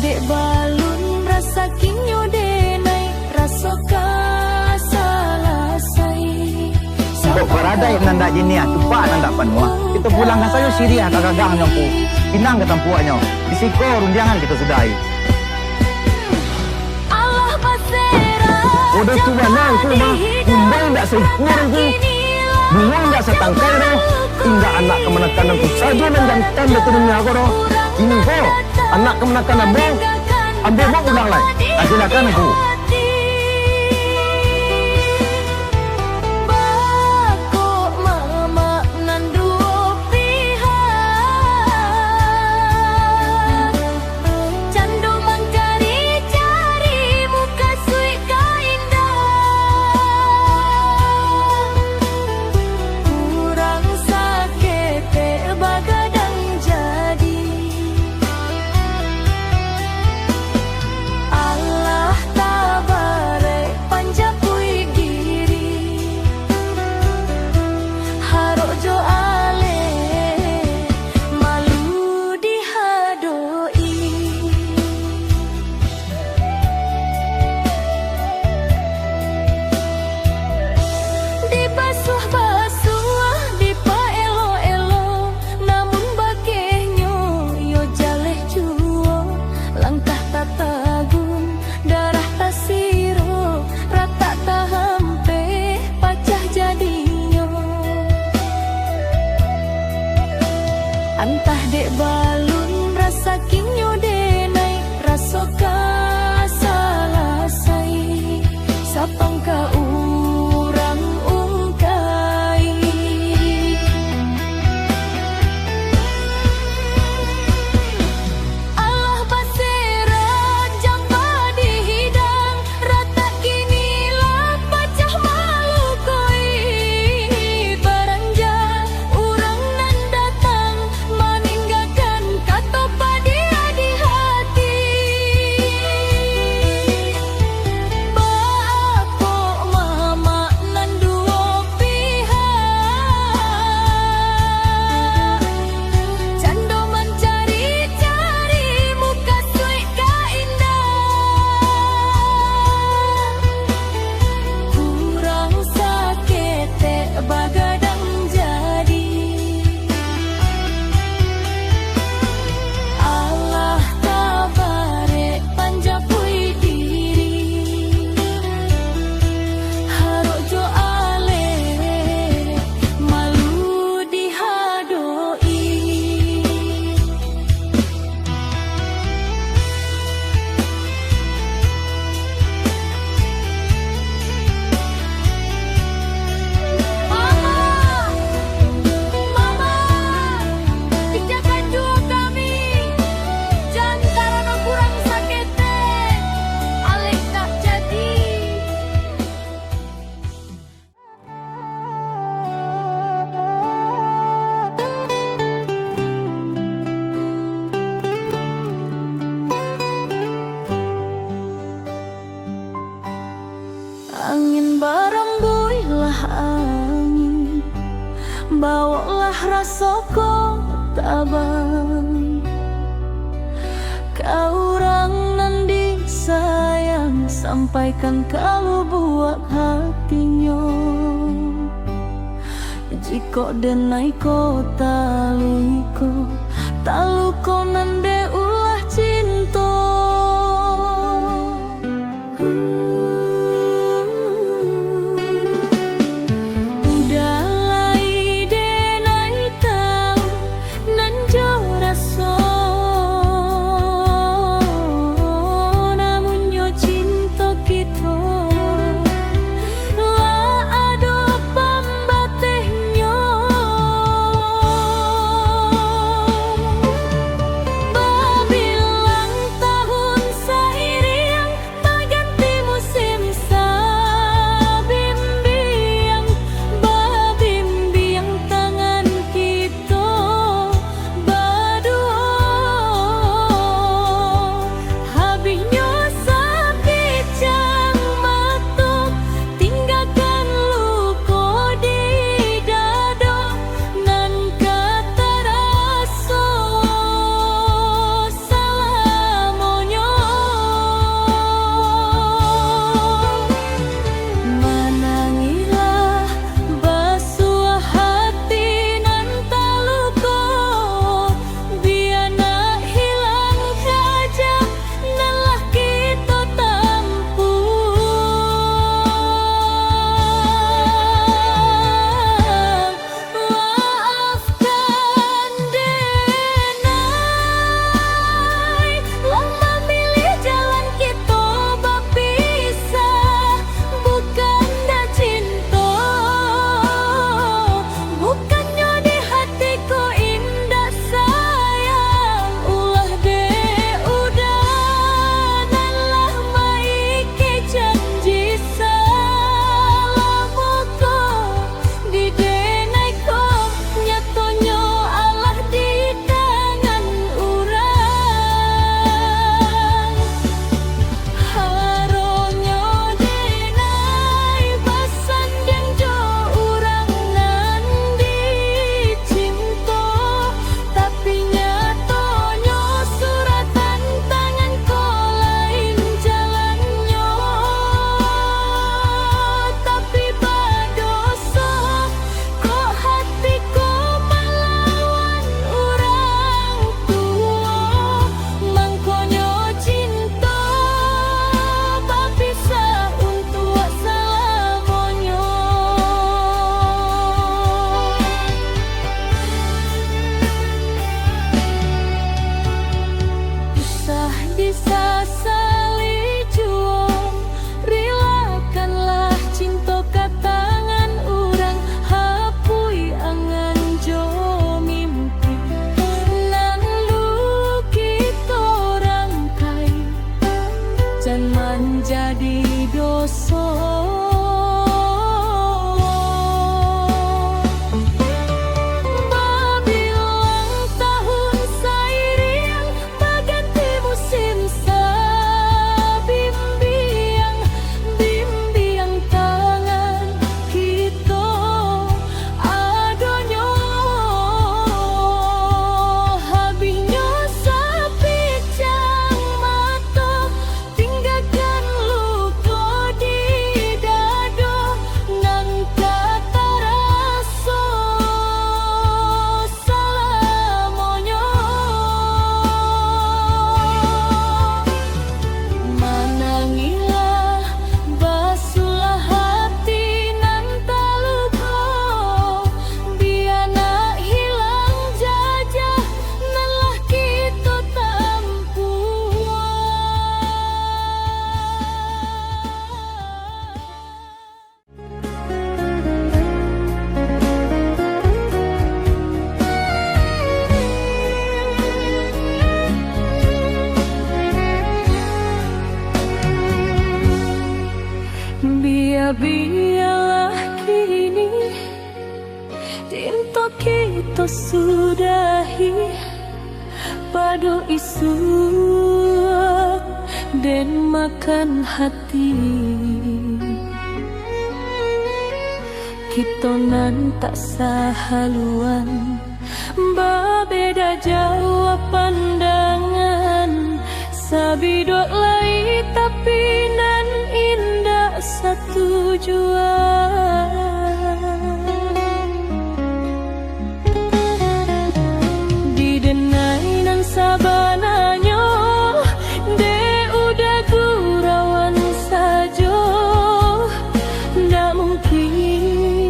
dek balun rasa kinyo denai rasa kasalasai. Kok beradai nanda jinia tupak nanda panua. Kita pulang ke sayo Syria kagagangnya ku. Pinang ke tampuannya. Di siko runjangan kita sudahi. Allah pasera. Udah coba nang tu mah. Kumbang tak sempurna tu. Buang tak setangkai tu. Hingga anak kemenakan aku saja menjantan betul-betul aku tu. Ini kok anak kemenakan ambo. Ambo mau ulang lagi. Silakan aku. Antah dek balun rasa kinyo denai rasa kasalasai. Sapang ka urang ungkai. Allah pasera jamba dihidang rata kini lah pacah malu koi. Baranja urang nan datang meninggalkan kata padia di hati. Bapak mama nan dua pihak cando mencari-cari muka suik ka indah. Kurang sakit bagadang jadi. Allah tabare panjapui diri. Harojo ale malu dihadoi. Mama, pijakan jua kami. Jangan kurang sakit Alek tak jadi. Angin barambuilah angin, bawalah rasa kau tabang. Kau orang nan disayang, sampaikan kalau buat hatinya. Jika denai ko taluko nan de ulah cinta. Udalai denai tau nan jo raso, namun yo cinta kita la ada pambatehnya. Babilang tahu Cinta kita sudahi pada isu dan makan hati. Kita nan tak sahaluan, berbeda jauh pandangan. Sabidok lai tapi nan indah satu jua. Didenai nan sabananya, de udah gurauan saja. Ndak mungkin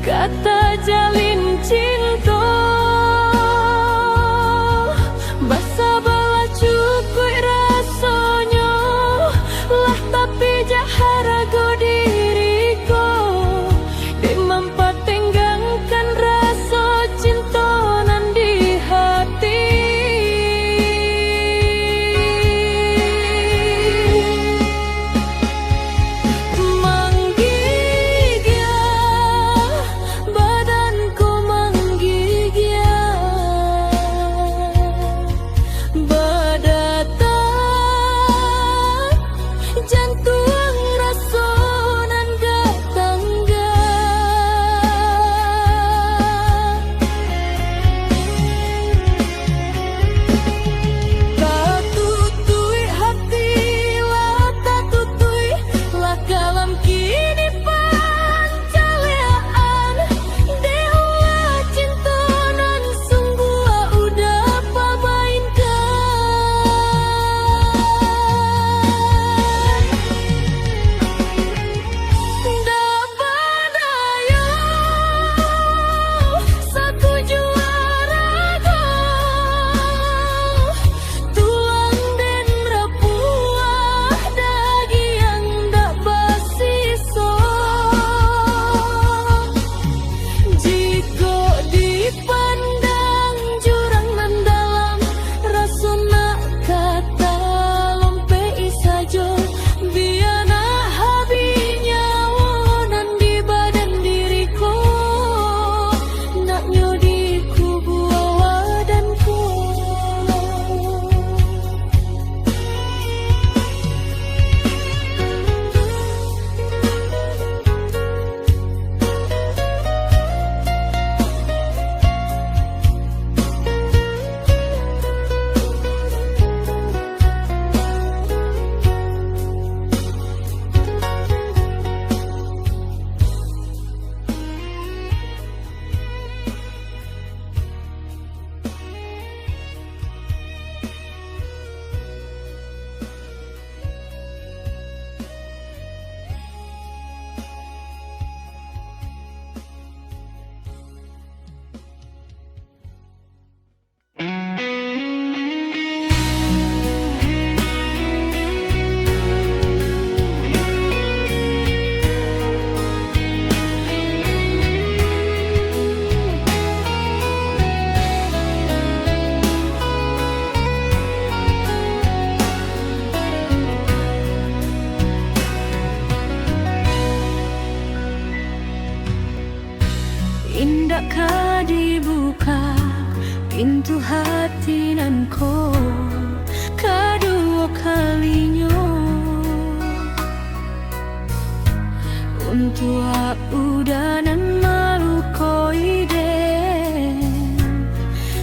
kata jalin cinta. Basa bala cukup rasanya, lah tapi jaharago diriku. Dek mampat tenggangkan rasa cinta nan di hati. Menggigil badanku, menggigil berdetak jantung rasa nan gak tangga. Tak tutui hati lah, tak tutui lah kalam kini pancaleaan. Dewa cinta nan sungguh udah pamainkan. Dapat daya satu juara tuang dan rapuah dagi yang dak basiso. Jika dipandang jurang nan dalam, rasuna kata lompei saja. Biana habinya nan di badan diriku, nak nyodiku buah wadanku. Indakkah dibuka pintu hati nan ko kedua kalinya untuk udah nan malu koide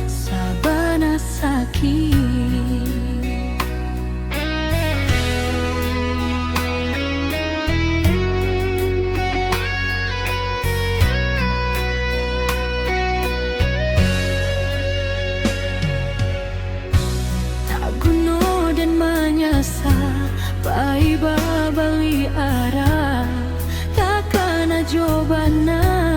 sabana sakit. Pai babali arah takkan jobana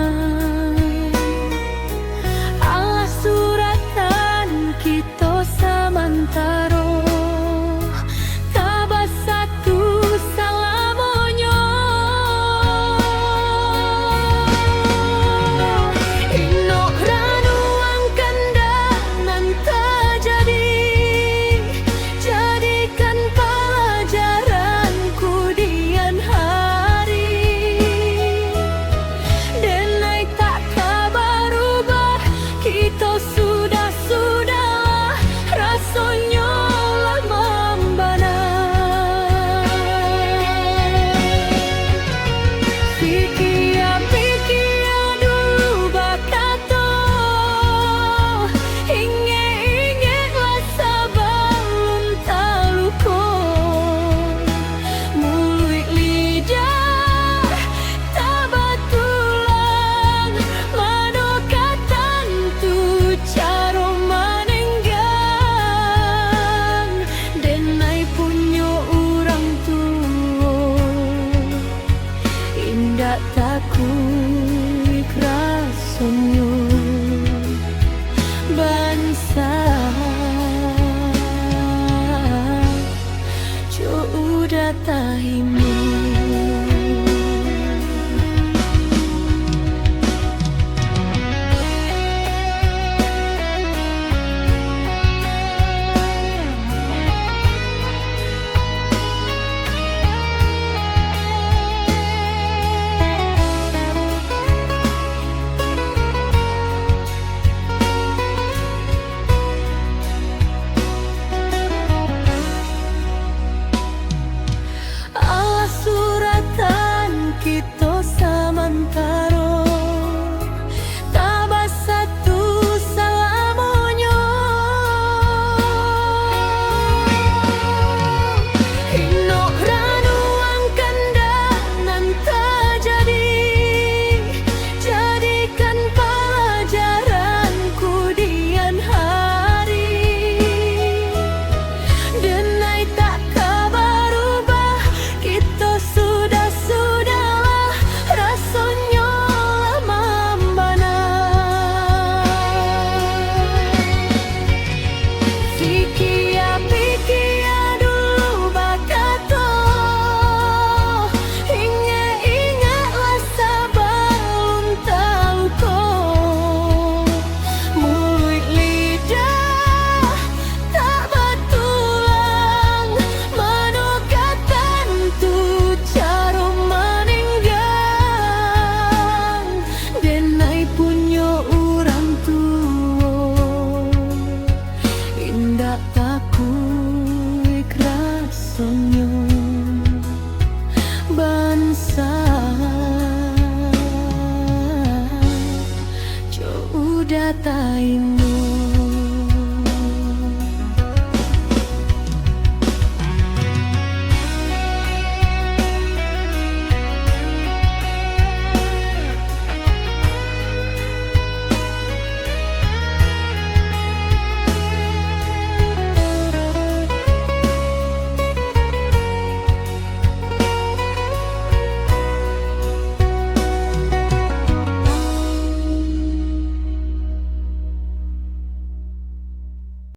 data ini.